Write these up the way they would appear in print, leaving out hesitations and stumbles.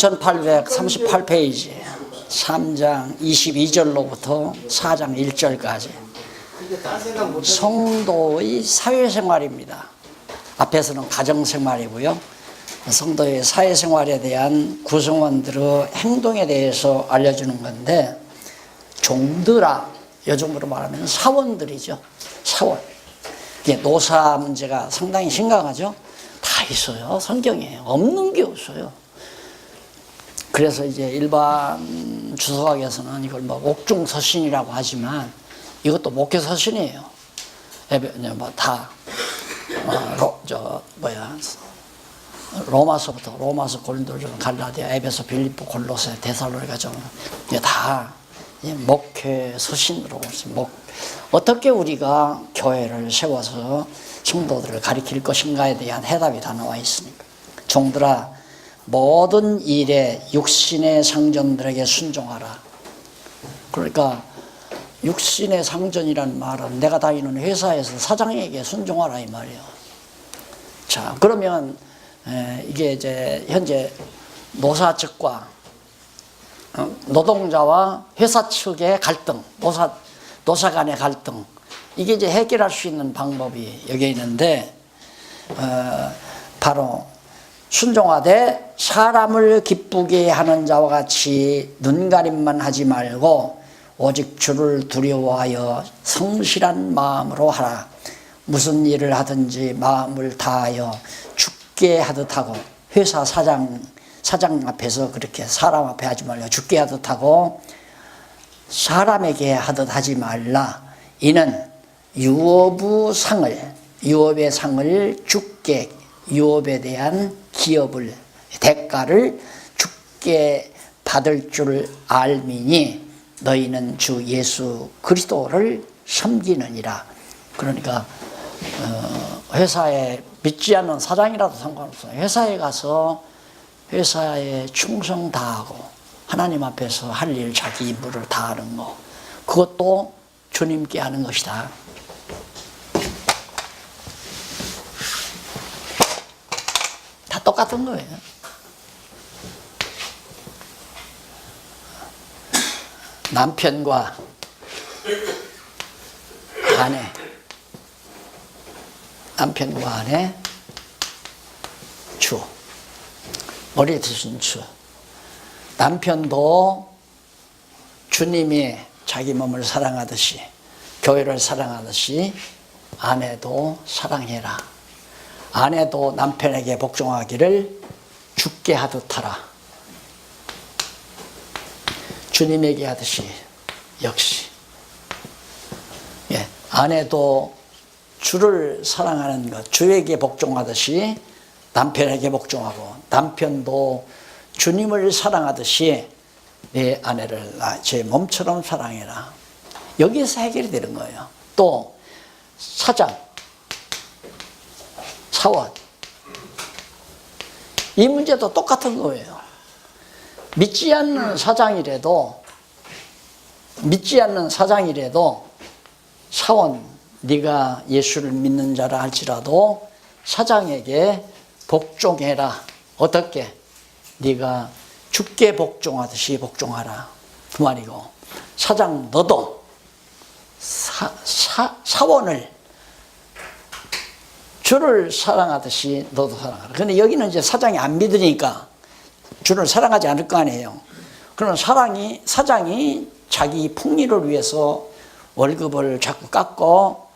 3838페이지 3장 22절로부터 4장 1절까지 성도의 사회생활입니다. 앞에서는 가정생활이고요. 성도의 사회생활에 대한 구성원들의 행동에 대해서 알려주는 건데, 종들아, 요즘으로 말하면 사원들이죠. 사원. 이게 노사 문제가 상당히 심각하죠. 다 있어요. 성경에 없는 게 없어요. 그래서 이제 일반 주석학에서는 이걸 뭐 옥중서신이라고 하지만 이것도 목회서신이에요. 다 로마서, 고린도전, 갈라디아, 에베소, 빌립보, 골로새, 데살로니가 좀 이게 다 목회 서신으로 어떻게 우리가 교회를 세워서 성도들을 가리킬 것인가에 대한 해답이 다 나와 있으니까. 종들아, 모든 일에 육신의 상전들에게 순종하라. 그러니까 육신의 상전이라는 말은 내가 다니는 회사에서 사장에게 순종하라 이 말이에요. 자, 그러면 이게 이제 현재 노사 측과 노동자와 회사 측의 갈등, 노사 간의 갈등, 이게 이제 해결할 수 있는 방법이 여기 있는데, 바로 순종하되 사람을 기쁘게 하는 자와 같이 눈가림만 하지 말고 오직 주를 두려워하여 성실한 마음으로 하라. 무슨 일을 하든지 마음을 다하여 죽게 하듯 하고, 회사 사장 앞에서 그렇게 사람 앞에 하지 말고 죽게 하듯 하고 사람에게 하듯 하지 말라. 이는 유업의 상을 죽게, 유업에 대한 기업을, 대가를 죽게 받을 줄 알미니 너희는 주 예수 그리스도를 섬기느니라. 그러니까 회사에 믿지 않는 사장이라도 상관없어요. 회사에 가서 회사에 충성 다하고 하나님 앞에서 할 일, 자기 임무를 다하는 거, 그것도 주님께 하는 것이다. 다 똑같은 거예요. 남편과 아내, 주, 머리에 드신 주. 남편도 주님이 자기 몸을 사랑하듯이, 교회를 사랑하듯이 아내도 사랑해라. 아내도 남편에게 복종하기를 죽게 하듯 하라. 주님에게 하듯이 역시, 아내도 주를 사랑하는 것, 주에게 복종하듯이 남편에게 복종하고, 남편도 주님을 사랑하듯이 내 아내를 제 몸처럼 사랑해라. 여기에서 해결이 되는 거예요. 또 사원, 이 문제도 똑같은 거예요. 믿지 않는 사장이라도 사원, 네가 예수를 믿는 자라 할지라도 사장에게 복종해라. 어떻게? 네가 주께 복종하듯이 복종하라, 그 말이고, 사장 너도 사원을 주를 사랑하듯이 너도 사랑하라. 근데 여기는 이제 사장이 안 믿으니까 주를 사랑하지 않을 거 아니에요. 그러면 사장이 자기 풍리를 위해서 월급을 자꾸 깎고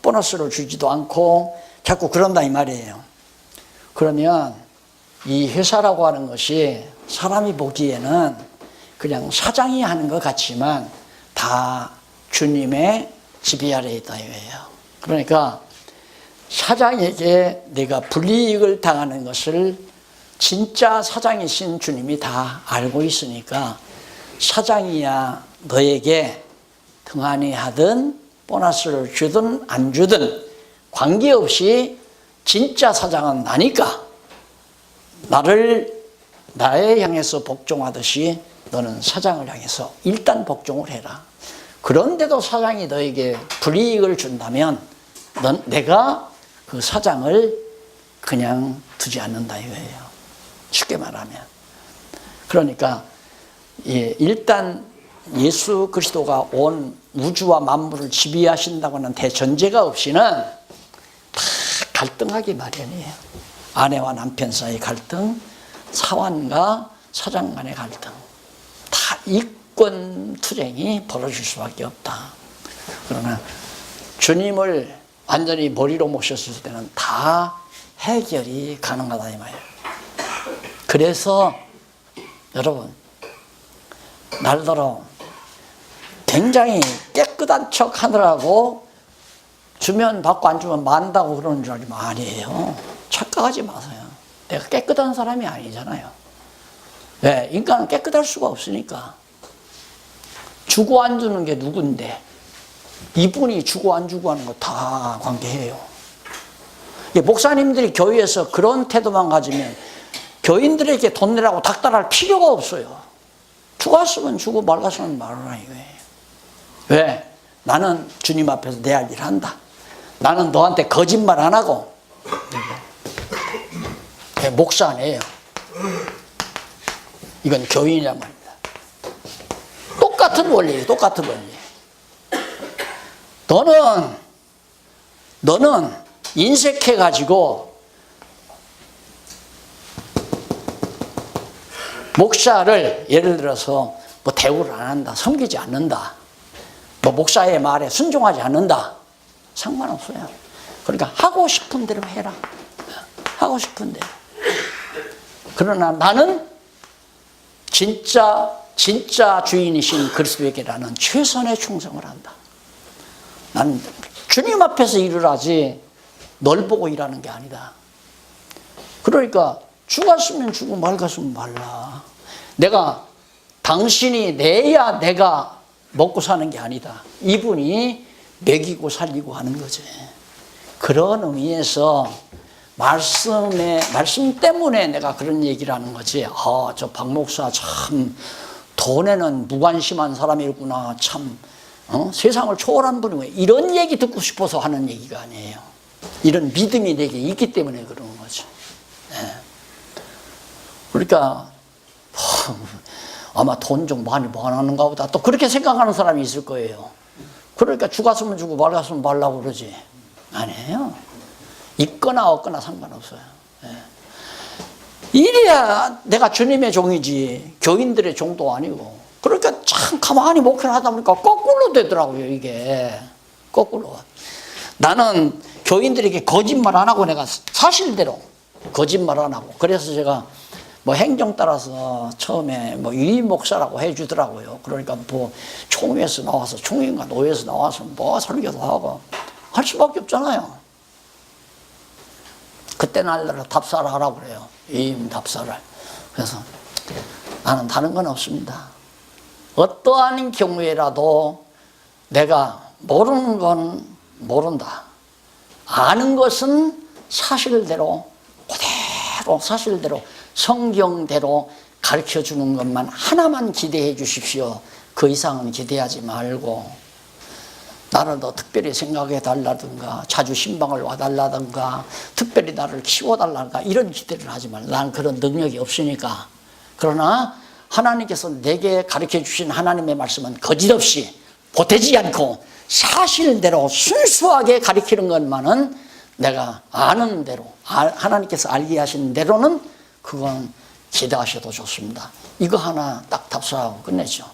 보너스를 주지도 않고 자꾸 그런다 이 말이에요. 그러면 이 회사라고 하는 것이 사람이 보기에는 그냥 사장이 하는 것 같지만 다 주님의 지배 아래에 있다 이거예요. 그러니까 사장에게 내가 불이익을 당하는 것을 진짜 사장이신 주님이 다 알고 있으니까, 사장이야 너에게 등한히 하든 보너스를 주든 안 주든 관계없이 진짜 사장은 나니까 나에 향해서 복종하듯이 너는 사장을 향해서 일단 복종을 해라. 그런데도 사장이 너에게 불이익을 준다면 내가 그 사장을 그냥 두지 않는다 이거예요. 쉽게 말하면 그러니까 일단 예수 그리스도가 온 우주와 만물을 지배하신다고는 대전제가 없이는 다 갈등하기 마련이에요. 아내와 남편 사이 갈등, 사환과 사장 간의 갈등, 다 이권 투쟁이 벌어질 수밖에 없다. 그러나 주님을 완전히 머리로 모셨을 때는 다 해결이 가능하다 이 말이에요. 그래서 여러분, 날더러 굉장히 깨끗한 척 하느라고 주면 받고 안 주면 만다고 그러는 줄 알면 아니에요. 착각하지 마세요. 내가 깨끗한 사람이 아니잖아요. 네, 인간은 깨끗할 수가 없으니까. 주고 안 주는 게 누군데? 이분이 주고 안 주고 하는 거 다 관계해요. 목사님들이 교회에서 그런 태도만 가지면 교인들에게 돈 내라고 닥달할 필요가 없어요. 주갔으면 주고 말았으면 말아라 이거예요. 왜? 나는 주님 앞에서 내 할 일 한다. 나는 너한테 거짓말 안 하고. 목사 아니에요. 이건 교인이란 말입니다. 똑같은 원리예요. 똑같은 원리. 너는 인색해가지고 목사를 예를 들어서 뭐 대우를 안 한다, 섬기지 않는다, 뭐 목사의 말에 순종하지 않는다, 상관없어요. 그러니까 하고 싶은 대로 해라. 하고 싶은 대로. 그러나 나는 진짜 주인이신 그리스도에게 나는 최선의 충성을 한다. 나는 주님 앞에서 일을 하지 널 보고 일하는 게 아니다. 그러니까 주갔으면 주고 말갔으면 말라. 내가 당신이 내야 내가 먹고 사는 게 아니다. 이분이 먹이고 살리고 하는 거지. 그런 의미에서 말씀 때문에 내가 그런 얘기를 하는 거지. 저 박 목사 참 돈에는 무관심한 사람이구나. 참 세상을 초월한 분이고 이런 얘기 듣고 싶어서 하는 얘기가 아니에요. 이런 믿음이 내게 있기 때문에 그러는 거죠. 네. 그러니까 아마 돈 좀 많이 모아놨는가 보다 또 그렇게 생각하는 사람이 있을 거예요. 그러니까 주갔으면 주고 말갔으면 말라고 그러지. 아니에요. 있거나 없거나 상관없어요. 네. 이래야 내가 주님의 종이지 교인들의 종도 아니고. 그러니까 참 가만히 목회를 하다 보니까 거꾸로 되더라고요. 이게 거꾸로. 나는 교인들에게 거짓말 안 하고 내가 사실대로 거짓말 안 하고. 그래서 제가 뭐 행정 따라서 처음에 뭐 유임 목사라고 해주더라고요. 그러니까 뭐 총회에서 나와서 총회인가 노회에서 나와서 뭐 설교도 하고 할 수밖에 없잖아요. 그때 날로 답사를 하라고 그래요. 유임 답사를. 그래서 나는 다른 건 없습니다. 어떠한 경우에라도 내가 모르는 건 모른다. 아는 것은 사실대로 그대로 사실대로 성경대로 가르쳐주는 것만 하나만 기대해 주십시오. 그 이상은 기대하지 말고 나를 더 특별히 생각해 달라든가 자주 신방을 와달라든가 특별히 나를 키워달라든가 이런 기대를 하지 말라. 난 그런 능력이 없으니까. 그러나 하나님께서 내게 가르쳐 주신 하나님의 말씀은 거짓없이 보태지 않고 사실대로 순수하게 가르치는 것만은 내가 아는 대로 하나님께서 알게 하신 대로는 그건 기대하셔도 좋습니다. 이거 하나 딱 답사하고 끝내죠.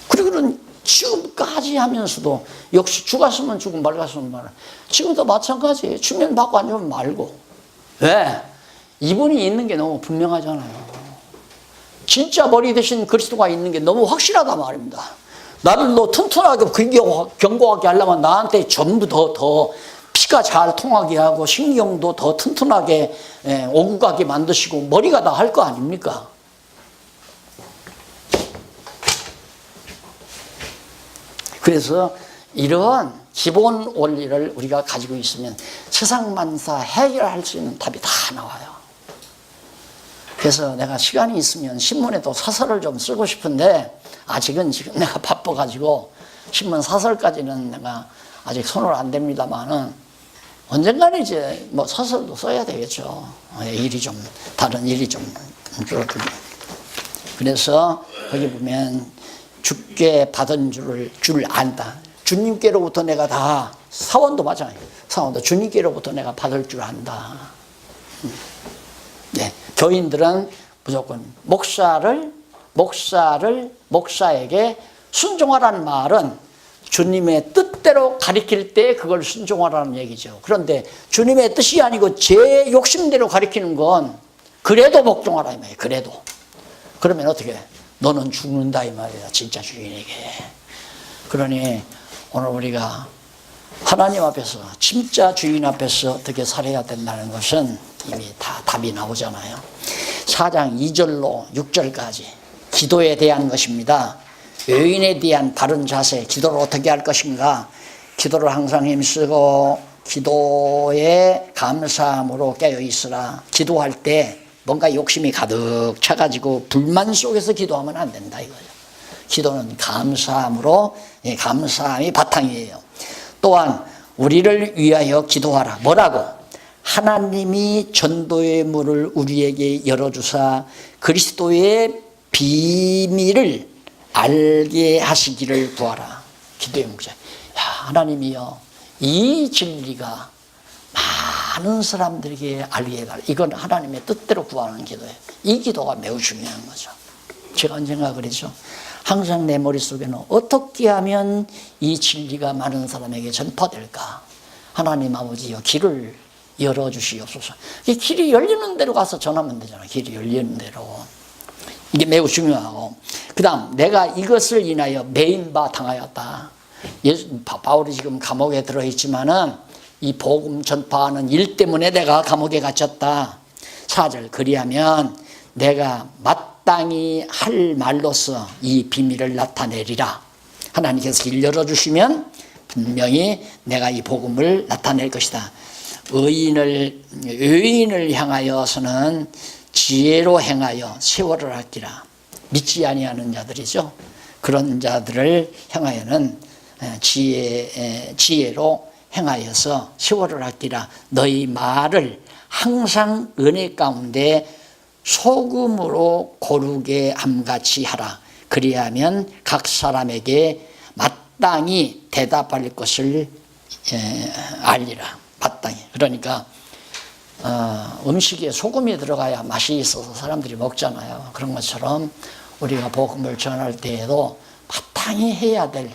그리고는 지금까지 하면서도 역시 주갔으면 주고 말갔으면 말. 지금도 마찬가지예요. 주면 받고 안 주면 말고. 왜? 이분이 있는 게 너무 분명하잖아요. 진짜 머리 대신 그리스도가 있는 게 너무 확실하단 말입니다. 나를 너 튼튼하게 견고하게 하려면 나한테 전부 더 피가 잘 통하게 하고 신경도 더 튼튼하게 오고 가게 만드시고 머리가 다 할 거 아닙니까? 그래서 이러한 기본 원리를 우리가 가지고 있으면 세상 만사 해결할 수 있는 답이 다 나와요. 그래서 내가 시간이 있으면 신문에도 사설을 좀 쓰고 싶은데 아직은 지금 내가 바빠가지고 신문 사설까지는 내가 아직 손을 안 댑니다만은 언젠가는 이제 뭐 소설도 써야 되겠죠. 일이 좀, 다른 일이 좀 줄어들고. 그래서 거기 보면 주께 받은 줄 안다. 주님께로부터 내가 다, 사원도 마찬가지예요. 사원도 주님께로부터 내가 받을 줄 안다. 네, 교인들은 무조건 목사에게 순종하라는 말은 주님의 뜻대로 가리킬 때 그걸 순종하라는 얘기죠. 그런데 주님의 뜻이 아니고 제 욕심대로 가리키는 건 그래도 복종하라 이 말이에요. 그래도. 그러면 어떻게? 너는 죽는다 이 말이야. 진짜 주인에게. 그러니 오늘 우리가 하나님 앞에서, 진짜 주인 앞에서 어떻게 살아야 된다는 것은 이미 다 답이 나오잖아요. 4장 2절로 6절까지 기도에 대한 것입니다. 의인에 대한 바른 자세, 기도를 어떻게 할 것인가. 기도를 항상 힘쓰고 기도에 감사함으로 깨어있으라. 기도할 때 뭔가 욕심이 가득 차가지고 불만 속에서 기도하면 안 된다 이거예요. 기도는 감사함으로, 감사함이 바탕이에요. 또한 우리를 위하여 기도하라. 뭐라고? 하나님이 전도의 문을 우리에게 열어주사 그리스도의 비밀을 알게 하시기를 구하라. 기도의 목적. 하나님이여, 이 진리가 많은 사람들에게 알게 해달라. 이건 하나님의 뜻대로 구하는 기도예요. 이 기도가 매우 중요한 거죠. 제가 언젠가 그랬죠. 항상 내 머릿속에는 어떻게 하면 이 진리가 많은 사람에게 전파될까. 하나님 아버지여, 길을 열어주시옵소서. 이 길이 열리는 대로 가서 전하면 되잖아. 길이 열리는 대로. 이게 매우 중요하고, 그 다음 내가 이것을 인하여 매인바 당하였다. 바울이 지금 감옥에 들어있지만은 이 복음 전파하는 일 때문에 내가 감옥에 갇혔다. 4절, 그리하면 내가 마땅히 할 말로서 이 비밀을 나타내리라. 하나님께서 길 열어주시면 분명히 내가 이 복음을 나타낼 것이다. 의인을 향하여서는 지혜로 행하여 세월을 할기라. 믿지 아니하는 자들이죠. 그런 자들을 향하여는 지혜로 행하여서 세월을 할기라. 너희 말을 항상 은혜 가운데 소금으로 고르게 함같이 하라. 그리하면 각 사람에게 마땅히 대답할 것을 알리라. 마땅히. 그러니까 음식에 소금이 들어가야 맛이 있어서 사람들이 먹잖아요. 그런 것처럼 우리가 복음을 전할 때에도 마땅히 해야 될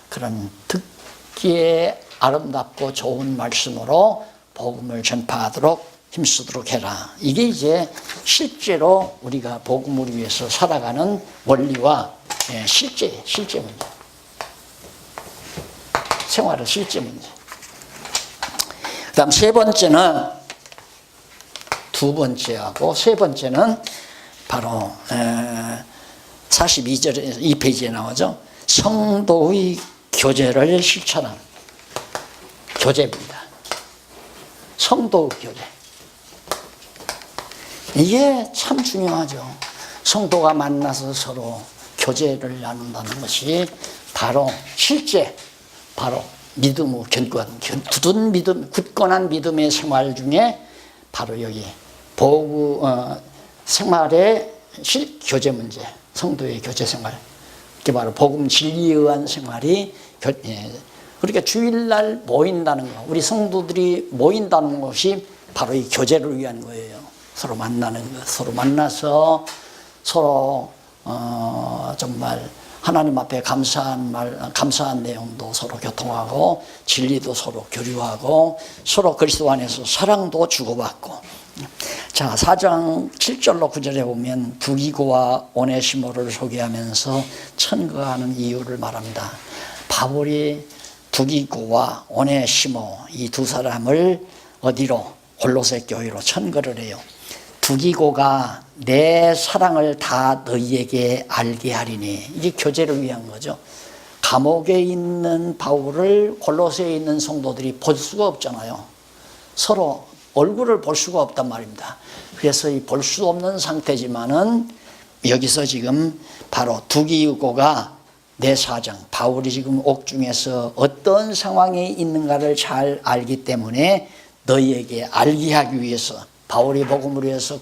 그런 듣기에 아름답고 좋은 말씀으로 복음을 전파하도록 힘쓰도록 해라. 이게 이제 실제로 우리가 복음을 위해서 살아가는 원리와 실제 문제. 생활의 실제 문제. 그 다음 두 번째하고 세 번째는 바로 42절에 2페이지에 나오죠. 성도의 교제를 실천하는 교제입니다. 성도의 교제. 이게 참 중요하죠. 성도가 만나서 서로 교제를 나눈다는 것이 바로 실제, 바로 믿음의 굳건한 믿음의 생활 중에 바로 여기 생활의 교제 문제, 성도의 교제 생활. 이게 바로 복음 진리에 의한 생활이, 그러니까 주일날 모인다는 거, 우리 성도들이 모인다는 것이 바로 이 교제를 위한 거예요. 서로 만나는 것, 서로 만나서 서로 정말 하나님 앞에 감사한 내용도 서로 교통하고, 진리도 서로 교류하고, 서로 그리스도 안에서 사랑도 주고받고. 자, 4장 7절로 9절에 보면 두기고와 오네시모를 소개하면서 천거하는 이유를 말합니다. 바울이 두기고와 오네시모 이 두 사람을 어디로? 골로새 교회로 천거를 해요. 두기고가 내 사랑을 다 너희에게 알게 하리니. 이게 교제를 위한 거죠. 감옥에 있는 바울을 골로새에 있는 성도들이 볼 수가 없잖아요. 서로 얼굴을 볼 수가 없단 말입니다. 그래서 이 볼 수 없는 상태지만은 여기서 지금 바로 두기고가 내 사정, 바울이 지금 옥중에서 어떤 상황에 있는가를 잘 알기 때문에 너희에게 알게 하기 위해서, 바울이 복음을 위해서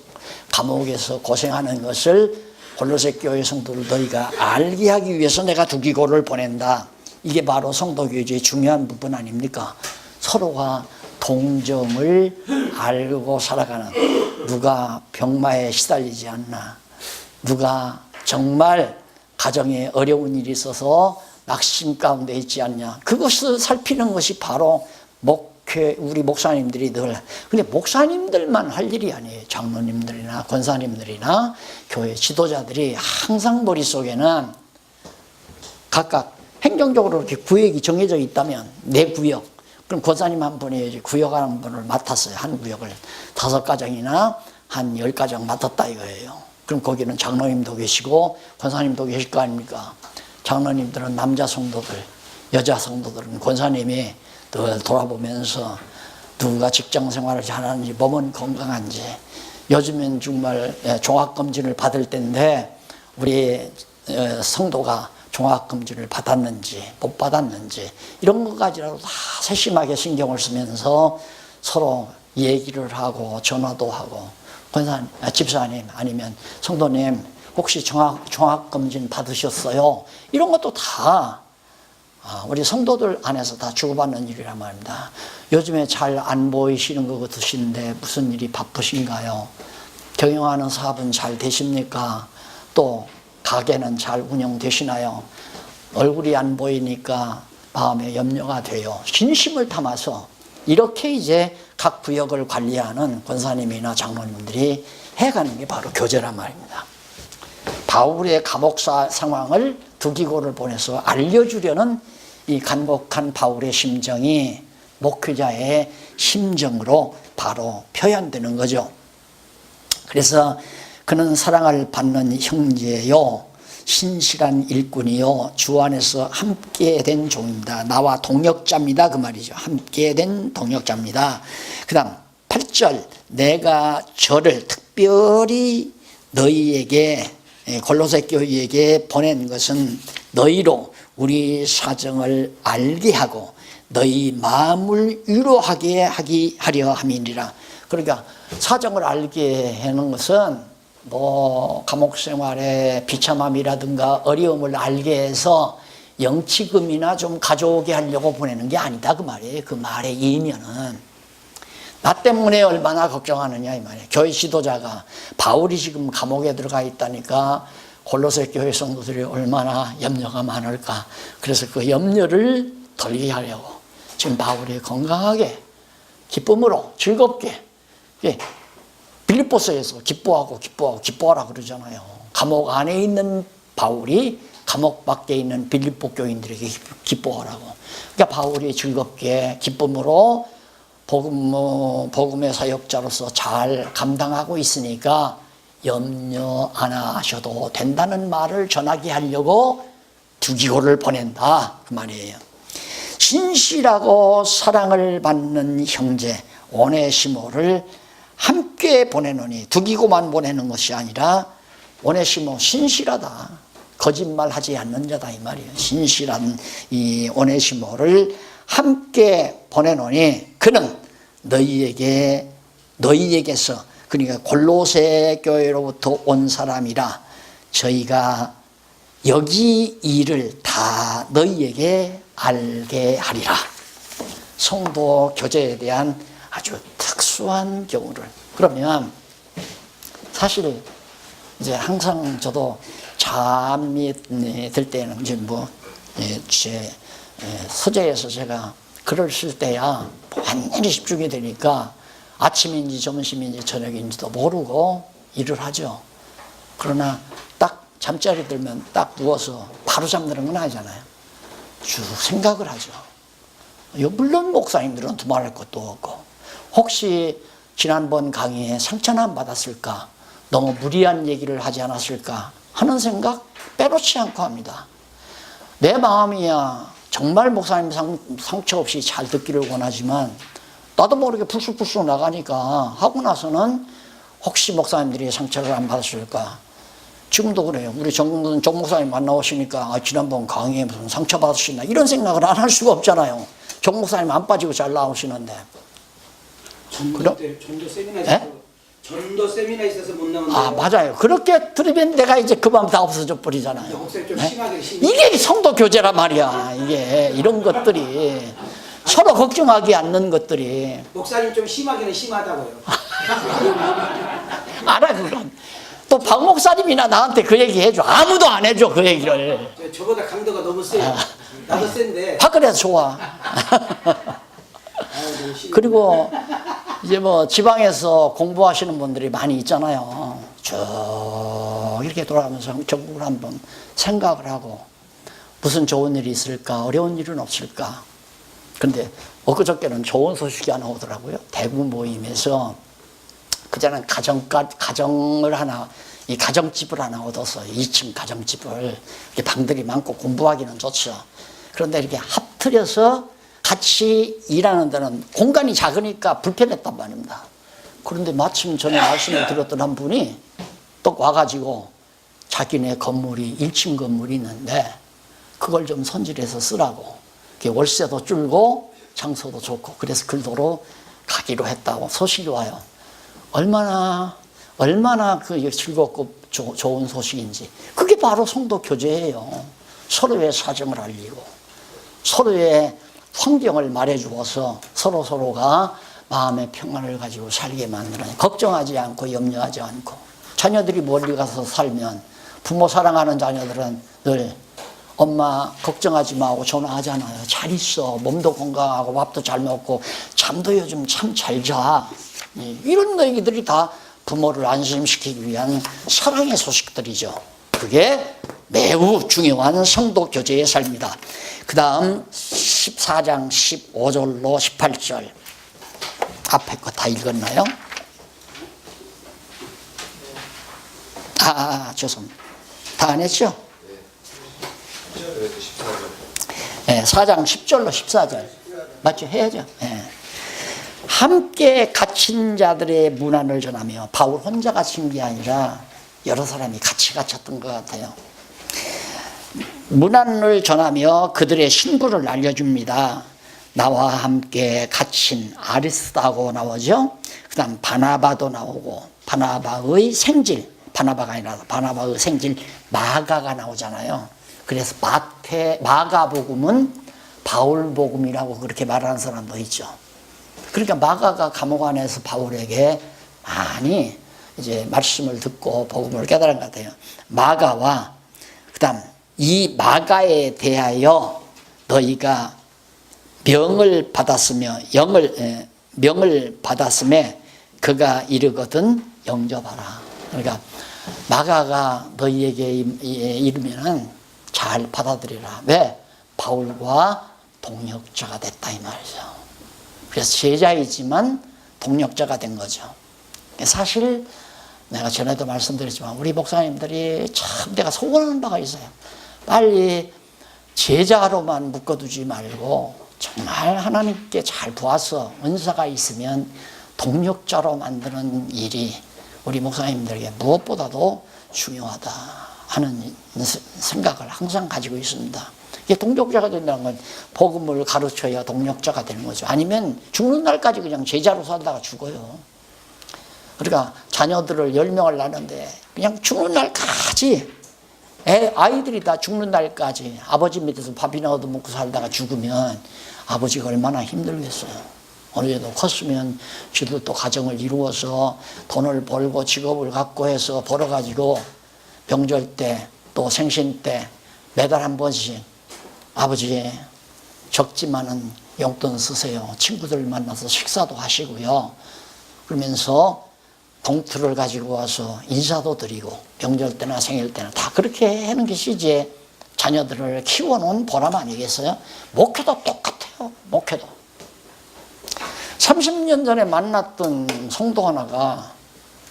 감옥에서 고생하는 것을 골로새 교회 성도를 너희가 알게 하기 위해서 내가 두기고를 보낸다. 이게 바로 성도교제의 중요한 부분 아닙니까? 서로가 동정을 알고 살아가는, 누가 병마에 시달리지 않나, 누가 정말 가정에 어려운 일이 있어서 낙심 가운데 있지 않냐, 그것을 살피는 것이 바로 우리 목사님들이 늘, 근데 목사님들만 할 일이 아니에요. 장로님들이나 권사님들이나 교회 지도자들이 항상 머릿속에는 각각 행정적으로 이렇게 구역이 정해져 있다면, 내 구역, 그럼 권사님 한 분이 구역 한 분을 맡았어요. 한 구역을 5가정이나 한 10가정 맡았다 이거예요. 그럼 거기는 장로님도 계시고 권사님도 계실 거 아닙니까? 장로님들은 남자 성도들, 여자 성도들은 권사님이 늘 돌아보면서 누가 직장 생활을 잘하는지, 몸은 건강한지, 요즘엔 정말 종합검진을 받을 때인데 우리 성도가 종합검진을 받았는지 못 받았는지 이런 것까지라도 다 세심하게 신경을 쓰면서 서로 얘기를 하고 전화도 하고, 권사님, 집사님 아니면 성도님 혹시 종합검진 받으셨어요? 이런 것도 다 우리 성도들 안에서 다 주고받는 일이란 말입니다. 요즘에 잘 안 보이시는 것 같으신데 무슨 일이 바쁘신가요? 경영하는 사업은 잘 되십니까? 또 가게는 잘 운영되시나요? 얼굴이 안 보이니까 마음에 염려가 돼요. 진심을 담아서 이렇게 이제 각 구역을 관리하는 권사님이나 장로님들이 해가는 게 바로 교제란 말입니다. 바울의 감옥 상황을 두기고를 보내서 알려주려는 이 간곡한 바울의 심정이 목회자의 심정으로 바로 표현되는 거죠. 그래서 그는 사랑을 받는 형제요, 신실한 일꾼이요, 주 안에서 함께 된 종입니다. 나와 동역자입니다. 그 말이죠. 함께 된 동역자입니다. 그 다음 8절, 내가 저를 특별히 너희에게, 골로새 교회에게 보낸 것은 너희로 우리 사정을 알게 하고 너희 마음을 위로하게 하려 함이니라. 그러니까 사정을 알게 하는 것은 뭐 감옥 생활의 비참함이라든가 어려움을 알게 해서 영치금이나 좀 가져오게 하려고 보내는 게 아니다 그 말이에요. 그 말의 이면은 나 때문에 얼마나 걱정하느냐 이 말이에요. 교회 지도자가 바울이 지금 감옥에 들어가 있다니까 골로새 교회 성도들이 얼마나 염려가 많을까. 그래서 그 염려를 덜게 하려고 지금 바울이 건강하게 기쁨으로 즐겁게, 빌립보서에서 기뻐하라 그러잖아요. 감옥 안에 있는 바울이 감옥 밖에 있는 빌립보 교인들에게 기뻐하라고. 그러니까 바울이 즐겁게 기쁨으로 복음의 사역자로서 잘 감당하고 있으니까 염려 안 하셔도 된다는 말을 전하게 하려고 두기고를 보낸다 그 말이에요. 신실하고 사랑을 받는 형제 오네시모를 함께 보내노니, 두기고만 보내는 것이 아니라 오네시모 신실하다, 거짓말하지 않는 자다 이 말이에요. 신실한 이 오네시모를 함께 보내노니 그는 너희에게서, 그러니까 골로새 교회로부터 온 사람이라 저희가 여기 일을 다 너희에게 알게 하리라. 성도 교제에 대한 아주 특수한 경우를. 그러면 사실 이제 항상 저도 잠이 들 때는 이제 제 서재에서 제가 글을 쓸 때야 완전히 집중이 되니까 아침인지 점심인지 저녁인지도 모르고 일을 하죠. 그러나 딱 잠자리 들면 딱 누워서 바로 잠드는 건 아니잖아요. 쭉 생각을 하죠. 물론 목사님들은 두말할 것도 없고, 혹시 지난번 강의에 상처는 안 받았을까, 너무 무리한 얘기를 하지 않았을까 하는 생각 빼놓지 않고 합니다. 내 마음이야 정말 목사님 상처 없이 잘 듣기를 원하지만 나도 모르게 불쑥불쑥 나가니까 하고 나서는 혹시 목사님들이 상처를 안 받았을까, 지금도 그래요. 우리 정 목사님 만나오시니까 지난번 강의에 무슨 상처 받으시나 이런 생각을 안 할 수가 없잖아요. 정 목사님 안 빠지고 잘 나오시는데. 전도 세미나 있어서 못 나온다. 아, 맞아요. 그렇게 들으면 내가 이제 그 밤 다 없어져 버리잖아요. 목사님 좀 네? 심하게 이게 성도 교제란 말이야. 이게 이런 것들이 서로 걱정하지 않는 것들이. 목사님 좀 심하기는 심하다고요. 알아 그건. 또 박 목사님이나 나한테 그 얘기 해줘. 아무도 안 해줘 그 얘기를. 저보다 강도가 너무 세요. 나도 센데. 그래서 좋아. 그리고 이제 뭐 지방에서 공부하시는 분들이 많이 있잖아요. 쭉 이렇게 돌아가면서 전국을 한번 생각을 하고 무슨 좋은 일이 있을까, 어려운 일은 없을까. 그런데 엊그저께는 좋은 소식이 하나 오더라고요. 대구 모임에서 그전에는 가정을 하나, 이 가정집을 하나 얻어서 2층 가정집을 이렇게 방들이 많고 공부하기는 좋죠. 그런데 이렇게 합틀여서 같이 일하는 데는 공간이 작으니까 불편했단 말입니다. 그런데 마침 전에 말씀을 드렸던 한 분이 또 와가지고 자기네 건물이 1층 건물이 있는데 그걸 좀 손질해서 쓰라고. 월세도 줄고 장소도 좋고 그래서 그도로 가기로 했다고 소식이 와요. 얼마나 그 즐겁고 좋은 소식인지. 그게 바로 성도 교제예요. 서로의 사정을 알리고 서로의 환경을 말해주어서 서로가 마음의 평안을 가지고 살게 만드는, 걱정하지 않고 염려하지 않고. 자녀들이 멀리 가서 살면 부모 사랑하는 자녀들은 늘 엄마 걱정하지 마고 전화하잖아요. 잘 있어. 몸도 건강하고 밥도 잘 먹고 잠도 요즘 참 잘 자. 이런 얘기들이 다 부모를 안심시키기 위한 사랑의 소식들이죠. 그게 매우 중요한 성도 교제의 삶이다. 그 다음 14장 15절로 18절 앞에 거 다 읽었나요? 죄송합니다. 다 안 했죠? 네, 4장 10절로 14절 맞죠? 해야죠. 네. 함께 갇힌 자들의 문안을 전하며, 바울 혼자 갇힌 게 아니라 여러 사람이 같이 갇혔던 것 같아요. 문안을 전하며 그들의 신분을 알려줍니다. 나와 함께 갇힌 아리스다고 나오죠. 그 다음 바나바도 나오고, 바나바의 생질, 바나바가 아니라 바나바의 생질 마가가 나오잖아요. 그래서 마가복음은 바울복음이라고 그렇게 말하는 사람도 있죠. 그러니까 마가가 감옥 안에서 바울에게 많이 이제 말씀을 듣고 복음을 깨달은 것 같아요. 마가와 그다음 이 마가에 대하여 너희가 명을 받았으며 그가 이르거든 영접하라. 그러니까 마가가 너희에게 이르면은 잘 받아들이라. 왜? 바울과 동역자가 됐다 이 말이죠. 그래서 제자이지만 동역자가 된 거죠. 사실 내가 전에도 말씀드렸지만 우리 목사님들이 참 내가 소원하는 바가 있어요. 빨리 제자로만 묶어두지 말고 정말 하나님께 잘 도와서 은사가 있으면 동역자로 만드는 일이 우리 목사님들에게 무엇보다도 중요하다 하는 생각을 항상 가지고 있습니다. 이게 동역자가 된다는 건 복음을 가르쳐야 동역자가 되는 거죠. 아니면 죽는 날까지 그냥 제자로 살다가 죽어요. 그러니까 자녀들을 10명을 낳는데 그냥 죽는 날까지 아이들이 다 죽는 날까지 아버지 밑에서 밥이나 얻어먹고 살다가 죽으면 아버지가 얼마나 힘들겠어요. 어느 정도 컸으면 지도 또 가정을 이루어서 돈을 벌고 직업을 갖고 해서 벌어가지고 명절 때 또 생신 때 매달 한 번씩 아버지 적지만은 용돈 쓰세요. 친구들 만나서 식사도 하시고요. 그러면서 봉투를 가지고 와서 인사도 드리고 명절 때나 생일 때나 다 그렇게 하는 것이 이제 자녀들을 키워놓은 보람 아니겠어요? 목회도 똑같아요. 목회도. 30년 전에 만났던 성도 하나가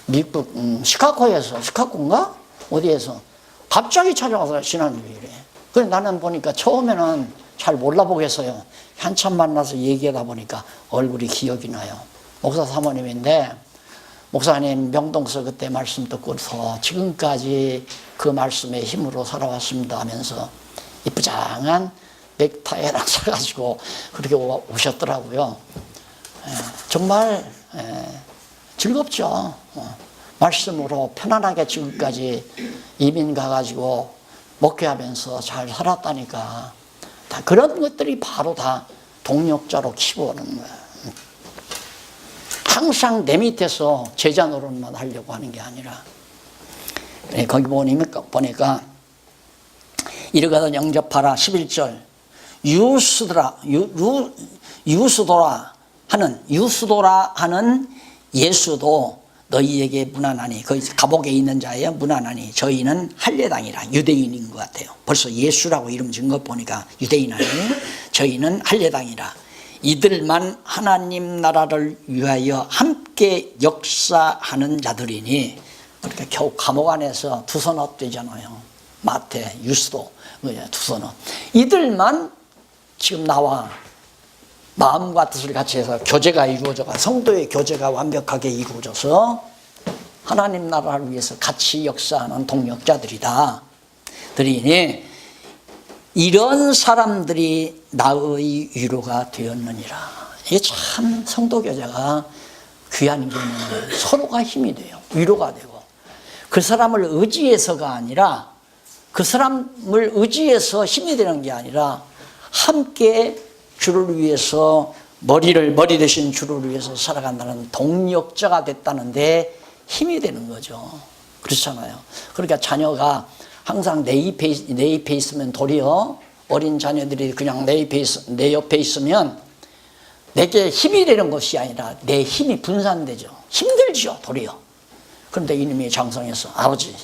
미국 시카고인가? 어디에서 갑자기 찾아와서 신앙주의래. 그래 나는 보니까 처음에는 잘 몰라보겠어요. 한참 만나서 얘기하다 보니까 얼굴이 기억이 나요. 목사 사모님인데 목사님 명동서 그때 말씀 듣고서 지금까지 그 말씀의 힘으로 살아왔습니다 하면서 이쁘장한 넥타이랑 사가지고 그렇게 오셨더라고요. 정말 즐겁죠. 말씀으로 편안하게 지금까지 이민 가가지고 목회하면서 잘 살았다니까. 다 그런 것들이 바로 다 동력자로 키워오는 거예요. 항상 내 밑에서 제자 노릇만 하려고 하는 게 아니라. 거기 보니까 이르거든 영접하라 11절 유수도라 하는 예수도 너희에게 문안하니 거기 감옥에 있는 자에 문안하니 저희는 할례당이라. 유대인인 것 같아요. 벌써 예수라고 이름 지은 것 보니까 유대인 아니에요. 저희는 할례당이라. 이들만 하나님 나라를 위하여 함께 역사하는 자들이니. 그러니까 겨우 감옥 안에서 두서너 되잖아요. 마태, 유스도, 두서너. 이들만 지금 나와 마음과 뜻을 같이 해서 교제가 이루어져가, 성도의 교제가 완벽하게 이루어져서 하나님 나라를 위해서 같이 역사하는 동력자들이다. 들이니 이런 사람들이 나의 위로가 되었느니라. 이게 참 성도 교제가 귀한 개념이에요. 서로가 힘이 돼요. 위로가 되고. 그 사람을 의지해서가 아니라, 그 사람을 의지해서 힘이 되는 게 아니라 함께 주를 위해서 머리 대신 주를 위해서 살아간다는 동력자가 됐다는데 힘이 되는 거죠. 그렇잖아요. 그러니까 자녀가 항상 내 옆에 있으면 도리어 어린 자녀들이 그냥 내 옆에 있으면 내게 힘이 되는 것이 아니라 내 힘이 분산되죠. 힘들죠, 도리어. 그런데 이놈이 장성해서 아버지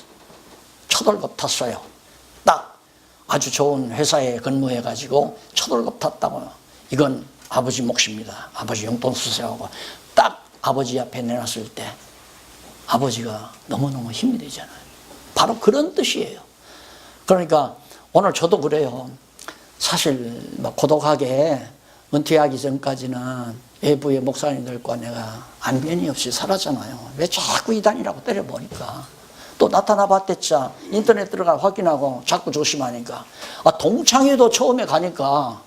첫 월급 탔어요. 딱 아주 좋은 회사에 근무해가지고 첫 월급 탔다고요. 이건 아버지 몫입니다. 아버지 용돈 쓰세요 하고 딱 아버지 앞에 내놨을 때 아버지가 너무너무 힘이 되잖아요. 바로 그런 뜻이에요. 그러니까 오늘 저도 그래요. 사실 고독하게 은퇴하기 전까지는 외부의 목사님들과 내가 안면이 없이 살았잖아요. 왜 자꾸 이단이라고 때려보니까. 또 나타나봤댔자 인터넷 들어가 확인하고 자꾸 조심하니까. 동창회도 처음에 가니까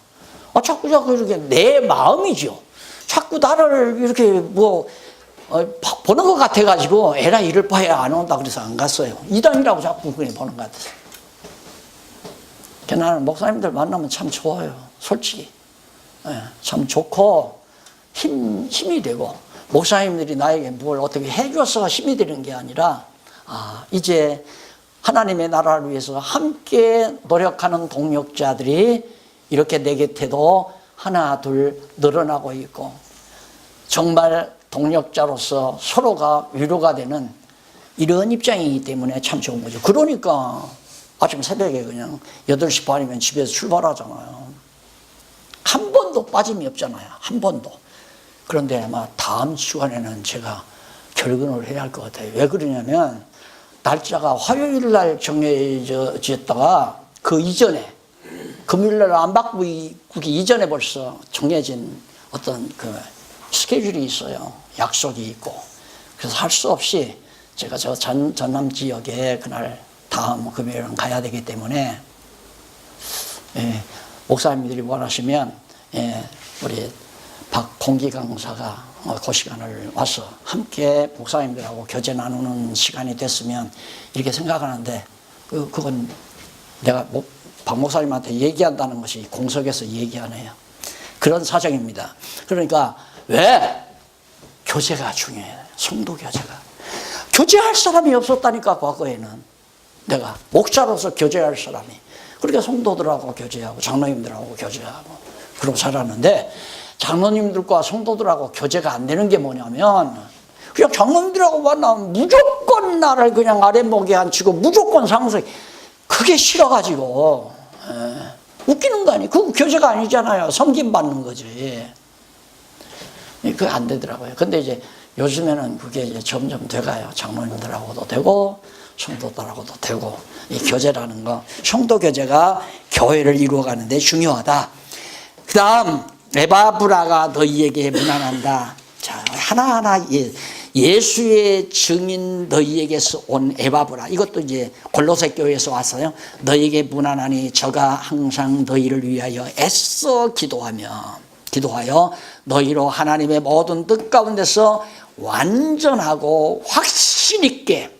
자꾸 이렇게 내 마음이죠. 자꾸 나를 이렇게 보는 것 같아가지고 에라 이럴 바에 안 온다 그래서 안 갔어요. 이단이라고 자꾸 그냥 보는 것 같아서. 나는 목사님들 만나면 참 좋아요. 솔직히. 참 좋고 힘이 되고, 목사님들이 나에게 뭘 어떻게 해줘서 힘이 되는 게 아니라 이제 하나님의 나라를 위해서 함께 노력하는 동력자들이 이렇게 내 곁에도 하나 둘 늘어나고 있고, 정말 동력자로서 서로가 위로가 되는 이런 입장이기 때문에 참 좋은 거죠. 그러니까 아침 새벽에 그냥 8시 반이면 집에서 출발하잖아요. 한 번도 빠짐이 없잖아요. 한 번도. 그런데 아마 다음 시간에는 제가 결근을 해야 할 것 같아요. 왜 그러냐면 날짜가 화요일 날 정해졌다가 그 이전에 금요일 날 안 바꾸기 이전에 벌써 정해진 어떤 그 스케줄이 있어요. 약속이 있고. 그래서 할 수 없이 제가 저 전남 지역에 그날 다음 금요일은 가야 되기 때문에 목사님들이 원하시면 우리 박공기 강사가 그 시간을 와서 함께 목사님들하고 교제 나누는 시간이 됐으면 이렇게 생각하는데 그건 내가 박 목사님한테 얘기한다는 것이 공석에서 얘기하네요. 그런 사정입니다. 그러니까 왜? 교제가 중요해요. 성도 교제가. 교제할 사람이 없었다니까 과거에는. 내가 목사로서 교제할 사람이. 그러니까 성도들하고 교제하고 장로님들하고 교제하고 그러고 살았는데, 장로님들과 성도들하고 교제가 안 되는 게 뭐냐면 그냥 장로님들하고 만나면 무조건 나를 그냥 아랫목에 앉히고 무조건 상승. 그게 싫어가지고 웃기는 거 아니에요. 그거 교제가 아니잖아요. 섬김 받는 거지. 그게 안 되더라고요. 근데 이제 요즘에는 그게 이제 점점 돼가요. 장로님들하고도 되고 성도들하고도 되고. 이 교제라는 거, 성도 교제가 교회를 이루어가는 데 중요하다. 그 다음 에바브라가 너희에게 문안한다. 자, 하나하나 예수의 증인 너희에게서 온 에바브라. 이것도 이제 골로새 교회에서 왔어요. 너희에게 문안하니 저가 항상 너희를 위하여 애써 기도하여 너희로 하나님의 모든 뜻 가운데서 완전하고 확신 있게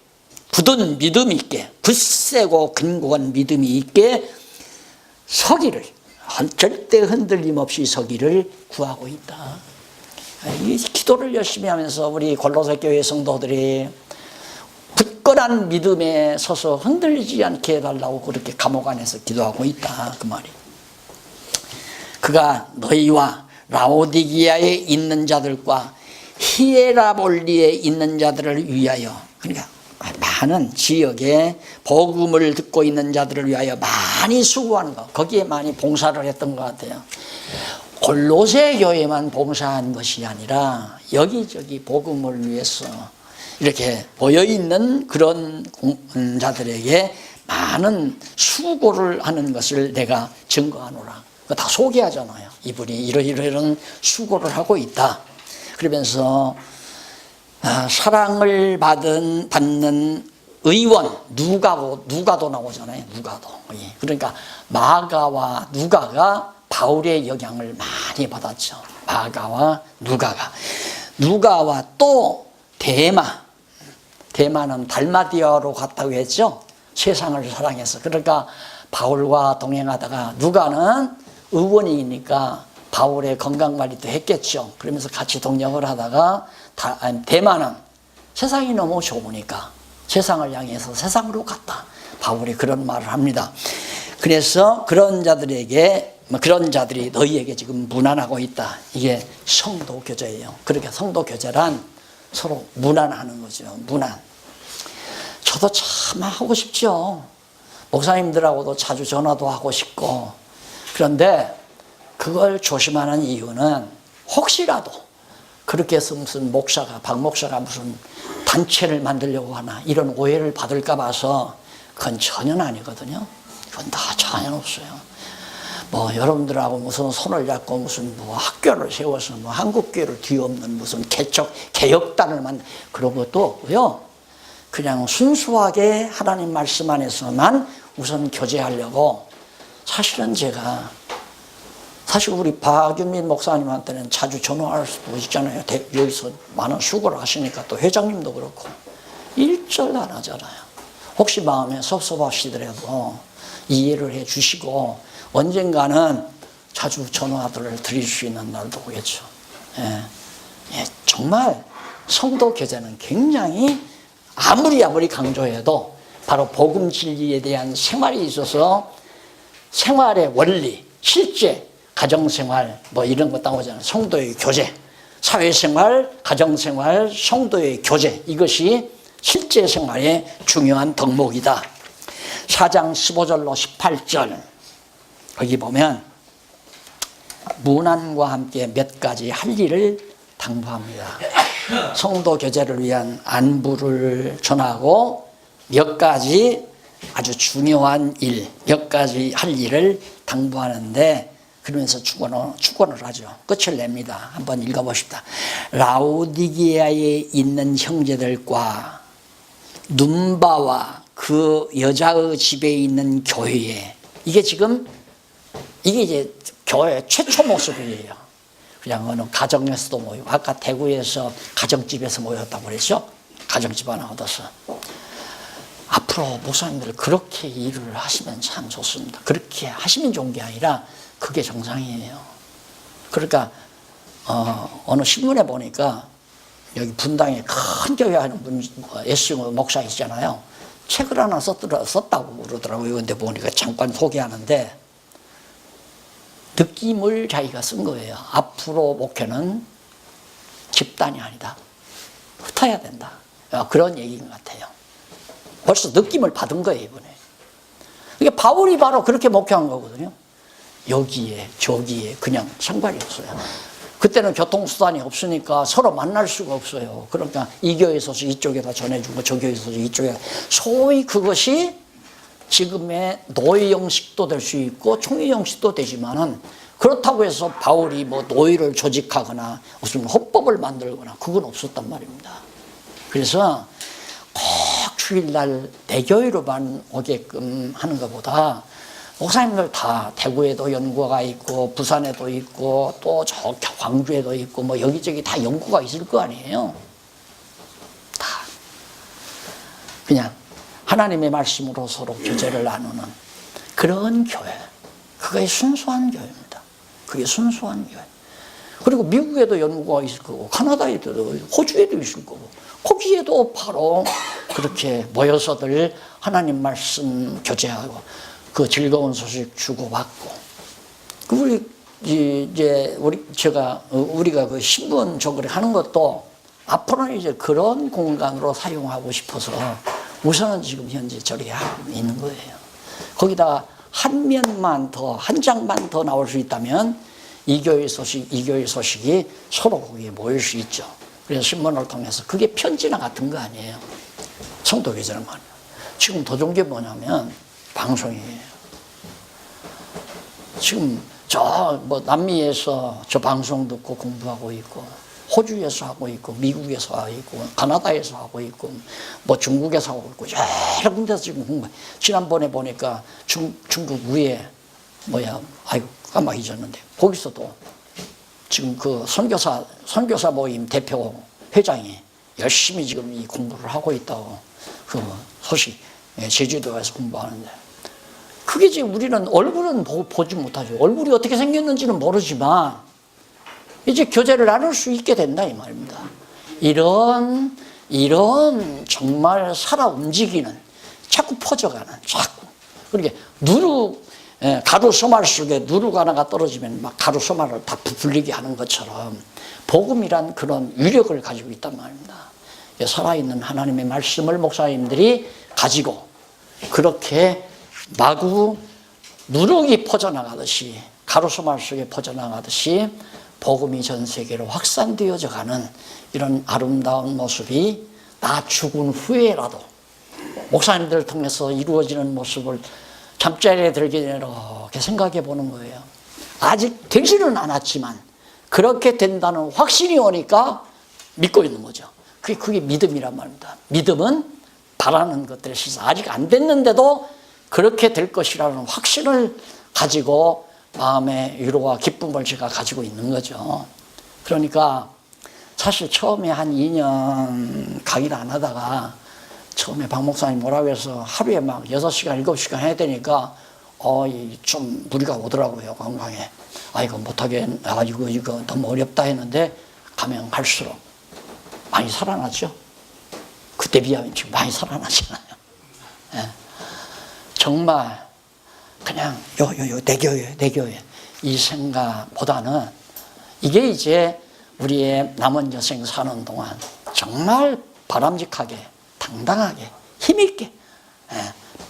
굳은 믿음 있게 굳세고 견고한 믿음이 있게 서기를 절대 흔들림 없이 서기를 구하고 있다. 이 기도를 열심히 하면서 우리 골로새 교회 성도들이 굳건한 믿음에 서서 흔들리지 않게 해달라고 그렇게 감옥 안에서 기도하고 있다. 그 말이. 그가 너희와 라오디기아에 있는 자들과 히에라볼리에 있는 자들을 위하여, 그러니까 많은 지역에 복음을 듣고 있는 자들을 위하여 많이 수고하는 것, 거기에 많이 봉사를 했던 것 같아요. 골로새 교회만 봉사한 것이 아니라 여기저기 복음을 위해서 이렇게 모여있는 그런 자들에게 많은 수고를 하는 것을 내가 증거하노라. 다 소개하잖아요. 이분이 이런 수고를 하고 있다. 그러면서 사랑을 받는 의원 누가도 나오잖아요. 누가도. 그러니까 마가와 누가가 바울의 영향을 많이 받았죠. 마가와 누가와 또 대마는 달마디아로 갔다고 했죠. 세상을 사랑해서. 그러니까 바울과 동행하다가 누가는 의원이니까 바울의 건강관리도 했겠죠. 그러면서 같이 동행을 하다가 대마는 세상이 너무 좋으니까 세상을 향해서 세상으로 갔다. 바울이 그런 말을 합니다. 그래서 그런 자들이 너희에게 지금 문안하고 있다. 이게 성도 교제예요. 그러니까 성도 교제란 서로 문안하는 거죠. 문안. 저도 참 하고 싶죠. 목사님들하고도 자주 전화도 하고 싶고. 그런데 그걸 조심하는 이유는 혹시라도 그렇게 해서 무슨 박 목사가 무슨 단체를 만들려고 하나 이런 오해를 받을까 봐서 그건 전혀 아니거든요. 그건 다 전혀 없어요. 뭐 여러분들하고 무슨 손을 잡고 무슨 뭐 학교를 세워서 뭐 한국교회를 뒤엎는 무슨 개혁단을 그런 것도 없고요. 그냥 순수하게 하나님 말씀 안에서만 우선 교제하려고. 사실 우리 박윤민 목사님한테는 자주 전화할 수도 있잖아요. 여기서 많은 수고를 하시니까 또 회장님도 그렇고 일절 안 하잖아요. 혹시 마음에 섭섭하시더라도 이해를 해 주시고 언젠가는 자주 전화를 드릴 수 있는 날도 오겠죠. 정말 성도 교제는 굉장히 아무리 강조해도 바로 복음 진리에 대한 생활이 있어서 생활의 원리, 실제 가정생활 뭐 이런 거 나오잖아요. 성도의 교제, 사회생활, 가정생활, 성도의 교제, 이것이 실제 생활의 중요한 덕목이다. 4장 15절로 18절 거기 보면 문안과 함께 몇 가지 할 일을 당부합니다. 성도 교제를 위한 안부를 전하고 몇 가지 아주 중요한 일, 몇 가지 할 일을 당부하는데 그러면서 축원을 하죠. 끝을 냅니다. 한번 읽어봅시다. 라오디게아에 있는 형제들과 눈바와 그 여자의 집에 있는 교회에 이게 이제 교회 최초 모습이에요. 그냥 어느 가정에서도 모이고 아까 대구에서 가정집에서 모였다고 그랬죠. 가정집 하나 얻어서. 앞으로 목사님들 그렇게 일을 하시면 참 좋습니다. 그렇게 하시면 좋은 게 아니라 그게 정상이에요. 그러니까 어느 신문에 보니까 여기 분당에 큰 교회 하는 분 예수님 목사이시잖아요. 책을 하나 썼다고 그러더라고요. 근데 보니까 잠깐 소개하는데 느낌을 자기가 쓴 거예요. 앞으로 목회는 집단이 아니다. 흩어야 된다. 그런 얘기인 것 같아요. 벌써 느낌을 받은 거예요, 이번에. 이게 바울이 바로 그렇게 목회한 거거든요. 여기에 저기에 그냥 상관이 없어요. 그때는 교통수단이 없으니까 서로 만날 수가 없어요. 그러니까 이 교회에서 이쪽에다 전해주고 저 교회에서 이쪽에 소위 그것이 지금의 노예 형식도 될 수 있고 총회 형식도 되지만은 그렇다고 해서 바울이 뭐 노예를 조직하거나 무슨 헌법을 만들거나 그건 없었단 말입니다. 그래서 꼭 주일날 내 교회로만 오게끔 하는 것보다 목사님들 다 대구에도 연구가 있고 부산에도 있고 또 저 광주에도 있고 뭐 여기저기 다 연구가 있을 거 아니에요. 다 그냥 하나님의 말씀으로 서로 교제를 나누는 그런 교회. 그게 순수한 교회입니다. 그게 순수한 교회. 그리고 미국에도 연구가 있을 거고 카나다에도 호주에도 있을 거고 거기에도 바로 그렇게 모여서들 하나님 말씀 교제하고 그 즐거운 소식 주고받고 우리가 그 신분적으로 하는 것도 앞으로는 이제 그런 공간으로 사용하고 싶어서 우선은 지금 현재 저렇게 하고 있는 거예요. 거기다가 한 면만 더, 한 장만 더 나올 수 있다면 이 교회 소식이 서로 거기에 모일 수 있죠. 그래서 신문을 통해서 그게 편지나 같은 거 아니에요. 성도 교제는 말이에요. 지금 더 좋은 게 뭐냐면 방송이에요. 지금 남미에서 저 방송 듣고 공부하고 있고 호주에서 하고 있고 미국에서 하고 있고 카나다에서 하고 있고 뭐 중국에서 하고 있고 여러 군데서 지금 공부해. 지난번에 보니까 중국 위에 까마귀 잊었는데 거기서도 지금 그 선교사 모임 대표 회장이 열심히 지금 이 공부를 하고 있다고 그 소식 제주도에서 공부하는데 그게 지금 우리는 얼굴은 보지 못하죠. 얼굴이 어떻게 생겼는지는 모르지만 이제 교제를 나눌 수 있게 된다 이 말입니다. 이런 정말 살아 움직이는 자꾸 퍼져가는 자꾸 그러니까 가루 소말 속에 누룩 하나가 떨어지면 막 가루 소말을 다 부풀리게 하는 것처럼 복음이란 그런 위력을 가지고 있단 말입니다. 살아있는 하나님의 말씀을 목사님들이 가지고 그렇게 마구 누룩이 퍼져나가듯이 가루 소말 속에 퍼져나가듯이 복음이 전 세계로 확산되어져 가는 이런 아름다운 모습이 나 죽은 후에라도 목사님들을 통해서 이루어지는 모습을 잠자리에 들기 이렇게 생각해 보는 거예요. 아직 되지는 않았지만 그렇게 된다는 확신이 오니까 믿고 있는 거죠. 그게 믿음이란 말입니다. 믿음은 바라는 것들에 있어서 아직 안 됐는데도 그렇게 될 것이라는 확신을 가지고 마음의 위로와 기쁨을 제가 가지고 있는 거죠. 그러니까 사실 처음에 한 2년 강의를 안 하다가 처음에 박 목사님 뭐라고 해서 하루에 막 6시간, 7시간 해야 되니까 좀 무리가 오더라고요, 건강에. 이거 못하게, 이거 너무 어렵다 했는데 가면 갈수록 많이 살아나죠. 그때 비하면 지금 많이 살아나잖아요. 예. 정말 그냥 내 교회 이 생각보다는 이게 이제 우리의 남은 여생 사는 동안 정말 바람직하게 당당하게 힘있게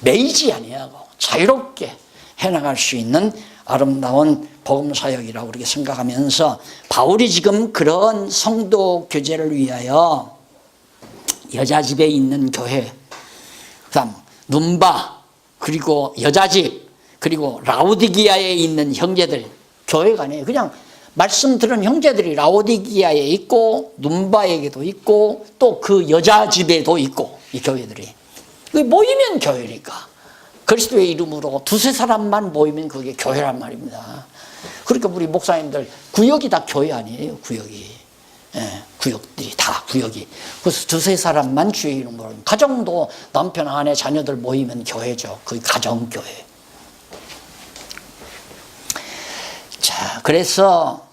매이지 아니하고 자유롭게 해나갈 수 있는 아름다운 복음사역이라고 우리가 생각하면서 바울이 지금 그런 성도 교제를 위하여 여자집에 있는 교회 그다음 눈바 그리고 여자집 그리고 라오디기아에 있는 형제들 교회가 아니에요. 그냥 말씀 들은 형제들이 라오디기아에 있고 눈바에게도 있고 또 그 여자집에도 있고 이 교회들이 모이면 교회니까 그리스도의 이름으로 두세 사람만 모이면 그게 교회란 말입니다. 그러니까 우리 목사님들 구역이 다 교회 아니에요. 구역들이 다 구역이. 그래서 두세 사람만 주의 이름으로 가정도 남편 아내 자녀들 모이면 교회죠. 그 가정교회. 자, 그래서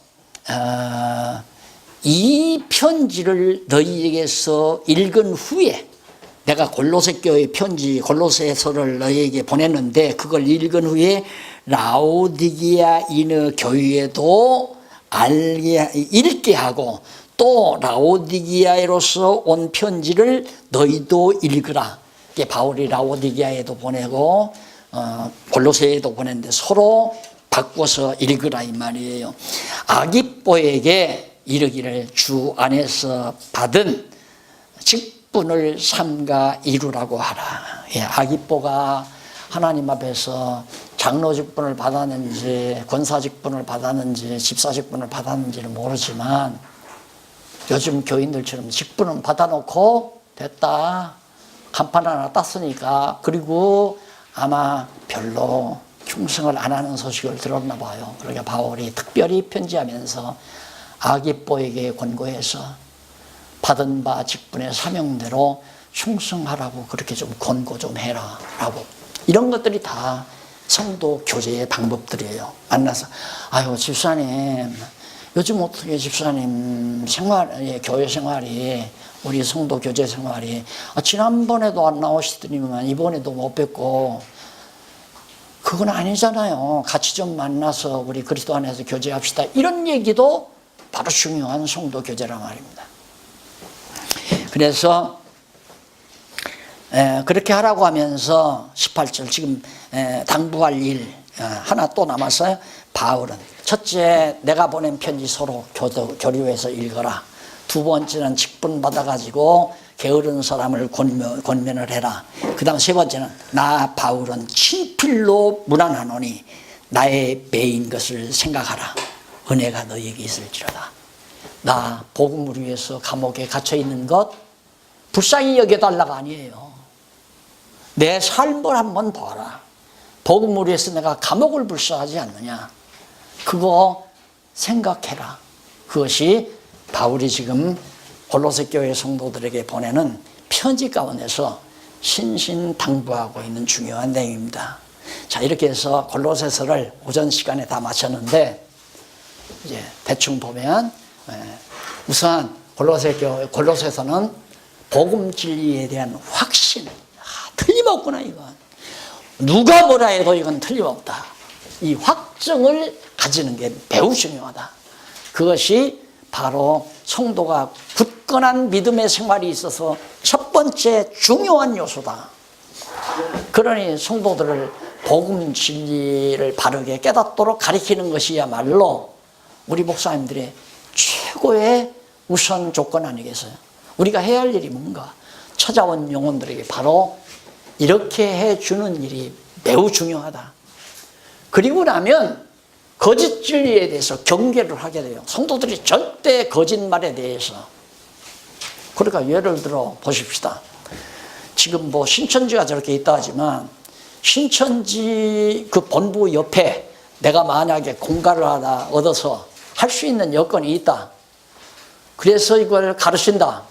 이 편지를 너희에게서 읽은 후에 내가 골로새 교회 편지 골로새서를 너희에게 보냈는데 그걸 읽은 후에 라오디기아 인의 교회에도 읽게 하고 또 라오디기아로서 온 편지를 너희도 읽으라. 이게 바울이 라오디기아에도 보내고 골로새에도 보냈는데 서로 바꿔서 읽으라 이 말이에요. 아기뽀에게 이르기를 주 안에서 받은 직분을 삼가 이루라고 하라. 아기뽀가 하나님 앞에서 장로 직분을 받았는지 권사 직분을 받았는지 집사 직분을 받았는지는 모르지만 요즘 교인들처럼 직분은 받아놓고 됐다. 간판 하나 땄으니까. 그리고 아마 별로 충성을 안 하는 소식을 들었나 봐요. 그러니까 바울이 특별히 편지하면서 아기뽀에게 권고해서 받은 바 직분의 사명대로 충성하라고 그렇게 좀 권고 좀 해라 라고. 이런 것들이 다 성도 교제의 방법들이에요. 만나서 아유 집사님 요즘 어떻게 집사님 생활, 교회 생활이 우리 성도 교제 생활이 지난번에도 안 나오시더니만 이번에도 못 뵙고 그건 아니잖아요. 같이 좀 만나서 우리 그리스도 안에서 교제합시다. 이런 얘기도 바로 중요한 성도 교제란 말입니다. 그래서 그렇게 하라고 하면서 18절 지금 당부할 일 하나 또 남았어요. 바울은 첫째 내가 보낸 편지 서로 교류해서 읽어라. 두 번째는 직분 받아가지고 게으른 사람을 권면을 해라. 그 다음 세 번째는 나 바울은 친필로 문안하노니 나의 배인 것을 생각하라. 은혜가 너에게 있을지로다. 나 복음을 위해서 감옥에 갇혀있는 것 불쌍히 여겨달라가 아니에요. 내 삶을 한번 봐라. 복음을 위해서 내가 감옥을 불사하지 않느냐. 그거 생각해라. 그것이 바울이 지금 골로새 교회 성도들에게 보내는 편지 가운데서 신신당부하고 있는 중요한 내용입니다. 자, 이렇게 해서 골로새서를 오전 시간에 다 마쳤는데 이제 대충 보면 우선 골로새서는 복음 진리에 대한 확신, 틀림없구나 이건. 누가 뭐라 해도 이건 틀림없다. 이 확증을 가지는 게 매우 중요하다. 그것이 바로 성도가 굳건한 믿음의 생활이 있어서 첫 번째 중요한 요소다. 그러니 성도들을 복음 진리를 바르게 깨닫도록 가르치는 것이야말로 우리 목사님들의 최고의 우선 조건 아니겠어요? 우리가 해야 할 일이 뭔가? 찾아온 영혼들에게 바로 이렇게 해주는 일이 매우 중요하다. 그리고 나면 거짓 진리에 대해서 경계를 하게 돼요. 성도들이 절대 거짓말에 대해서. 그러니까 예를 들어 보십시다. 지금 뭐 신천지가 저렇게 있다 하지만 신천지 그 본부 옆에 내가 만약에 공가를 하나 얻어서 할 수 있는 여건이 있다. 그래서 이걸 가르친다.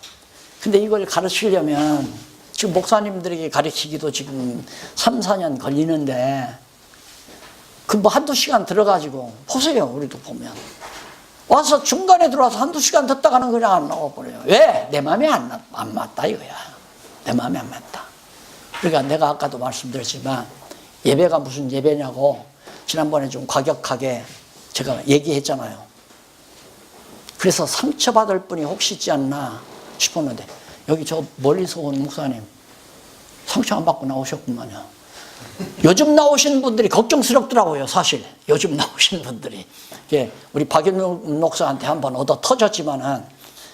근데 이걸 가르치려면 지금 목사님들에게 가르치기도 지금 3, 4년 걸리는데 그 뭐 한두 시간 들어가지고 보세요. 우리도 보면 와서 중간에 들어와서 한두 시간 듣다가는 그냥 안 나와버려요. 왜? 내 마음에 안 맞다 이거야. 내 마음에 안 맞다. 그러니까 내가 아까도 말씀드렸지만 예배가 무슨 예배냐고 지난번에 좀 과격하게 제가 얘기했잖아요. 그래서 상처받을 분이 혹시 있지 않나 싶었는데 여기 저 멀리서 온 목사님 상처 안 받고 나오셨구만요. 요즘 나오신 분들이 걱정스럽더라고요. 사실 요즘 나오신 분들이 우리 박윤옥 목사한테 한번 얻어 터졌지만은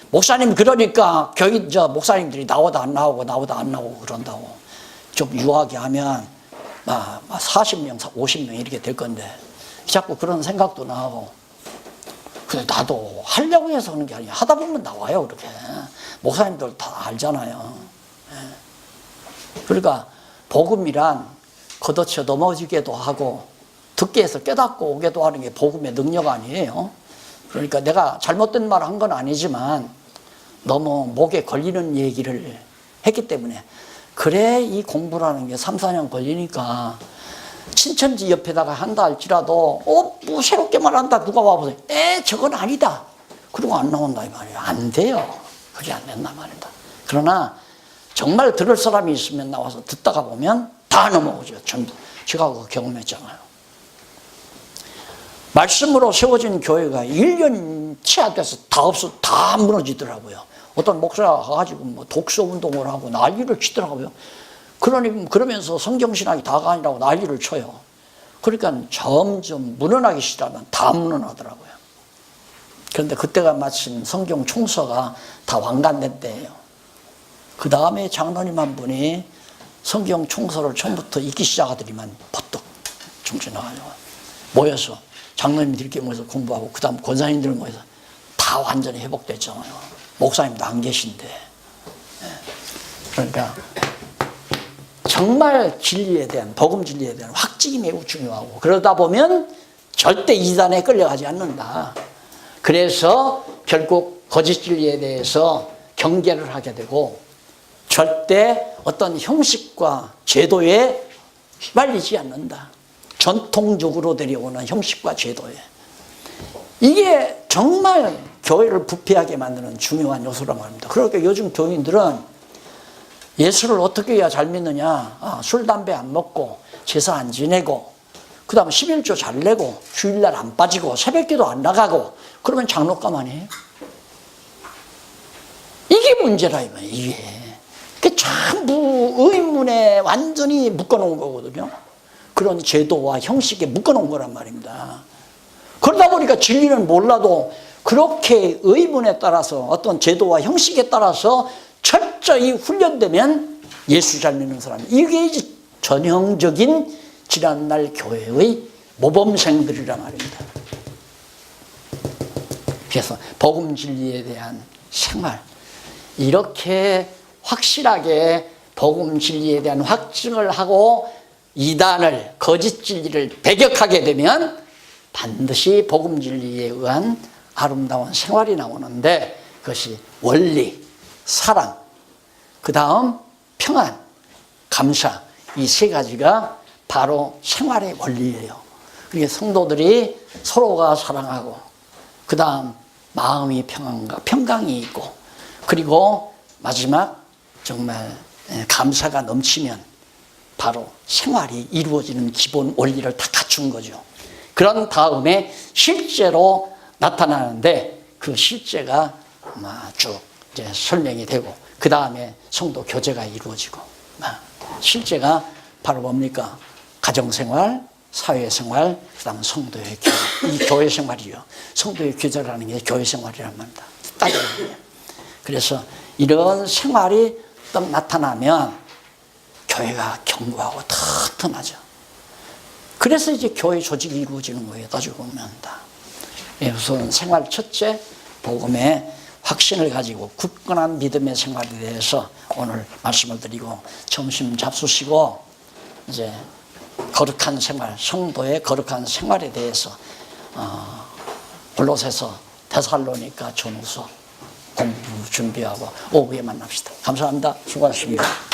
목사님 그러니까 교회 목사님들이 나오다 안 나오고 그런다고 좀 유하게 하면 40명 50명 이렇게 될 건데 자꾸 그런 생각도 나고 근데 나도 하려고 해서 하는 게 아니야. 하다 보면 나와요. 그렇게 목사님들 다 알잖아요. 그러니까 복음이란 걷어쳐 넘어지게도 하고 듣게 해서 깨닫고 오게도 하는 게 복음의 능력 아니에요. 그러니까 내가 잘못된 말을 한 건 아니지만 너무 목에 걸리는 얘기를 했기 때문에 그래 이 공부라는 게 3, 4년 걸리니까 신천지 옆에다가 한다 할지라도 뭐 새롭게 말한다 누가 와보세요. 저건 아니다. 그리고 안 나온다 이 말이에요. 안 돼요. 그게 안 된단 말이다. 그러나 정말 들을 사람이 있으면 나와서 듣다가 보면 다 넘어오죠. 전부. 제가 그거 경험했잖아요. 말씀으로 세워진 교회가 1년 채 안 돼서 다 무너지더라고요. 어떤 목사가 가가지고 뭐 독서 운동을 하고 난리를 치더라고요. 그러면서 성경신학이 다가 아니라고 난리를 쳐요. 그러니까 점점 무너나기 시작하면 다 무너나더라고요. 그런데 그때가 마침 성경 총서가 다 완간된 때예요. 그 다음에 장로님 한 분이 성경 총서를 처음부터 읽기 시작하더니만 버떡 정신 나가지고 모여서 장로님들이 이렇게 모여서 공부하고 그 다음 권사님들 모여서 다 완전히 회복됐잖아요. 목사님도 안 계신데. 그러니까 정말 진리에 대한, 복음 진리에 대한 확증이 매우 중요하고, 그러다 보면 절대 이단에 끌려가지 않는다. 그래서 결국 거짓 진리에 대해서 경계를 하게 되고, 절대 어떤 형식과 제도에 휘말리지 않는다. 전통적으로 데려오는 형식과 제도에. 이게 정말 교회를 부패하게 만드는 중요한 요소라고 합니다. 그러니까 요즘 교인들은 예수를 어떻게 해야 잘 믿느냐. 술, 담배 안 먹고, 제사 안 지내고, 그 다음에 11조 잘 내고, 주일날 안 빠지고, 새벽기도 안 나가고, 그러면 장로감 아니에요? 이게 문제라, 이게. 그게 전부 의문에 완전히 묶어놓은 거거든요. 그런 제도와 형식에 묶어놓은 거란 말입니다. 그러다 보니까 진리는 몰라도 그렇게 의문에 따라서 어떤 제도와 형식에 따라서 철저히 훈련되면 예수 잘 믿는 사람, 이게 이제 전형적인 지난날 교회의 모범생들이란 말입니다. 그래서 복음 진리에 대한 생활, 이렇게 확실하게 복음 진리에 대한 확증을 하고 이단을, 거짓 진리를 배격하게 되면 반드시 복음 진리에 의한 아름다운 생활이 나오는데, 그것이 원리, 사랑, 그 다음 평안, 감사, 이 세 가지가 바로 생활의 원리예요. 그러니까 성도들이 서로가 사랑하고, 그 다음 마음이 평강이 있고, 그리고 마지막 정말 감사가 넘치면 바로 생활이 이루어지는 기본 원리를 다 갖춘 거죠. 그런 다음에 실제로 나타나는데, 그 실제가 쭉 이제 설명이 되고, 그 다음에 성도 교제가 이루어지고, 실제가 바로 뭡니까? 가정생활, 사회생활, 그 다음 성도의 교회. 이 교회생활이요. 성도의 교제라는 게 교회생활이란 말입니다. 따지면. 그래서 이런 생활이 딱 나타나면 교회가 견고하고 튼튼하죠. 그래서 이제 교회 조직이 이루어지는 거예요. 따지고 보면 다. 우선 생활 첫째, 복음의 확신을 가지고 굳건한 믿음의 생활에 대해서 오늘 말씀을 드리고, 점심 잡수시고 이제 거룩한 생활, 성도의 거룩한 생활에 대해서 골로새서, 데살로니가 전후서 공부 준비하고 오후에 만납시다. 감사합니다. 수고하셨습니다.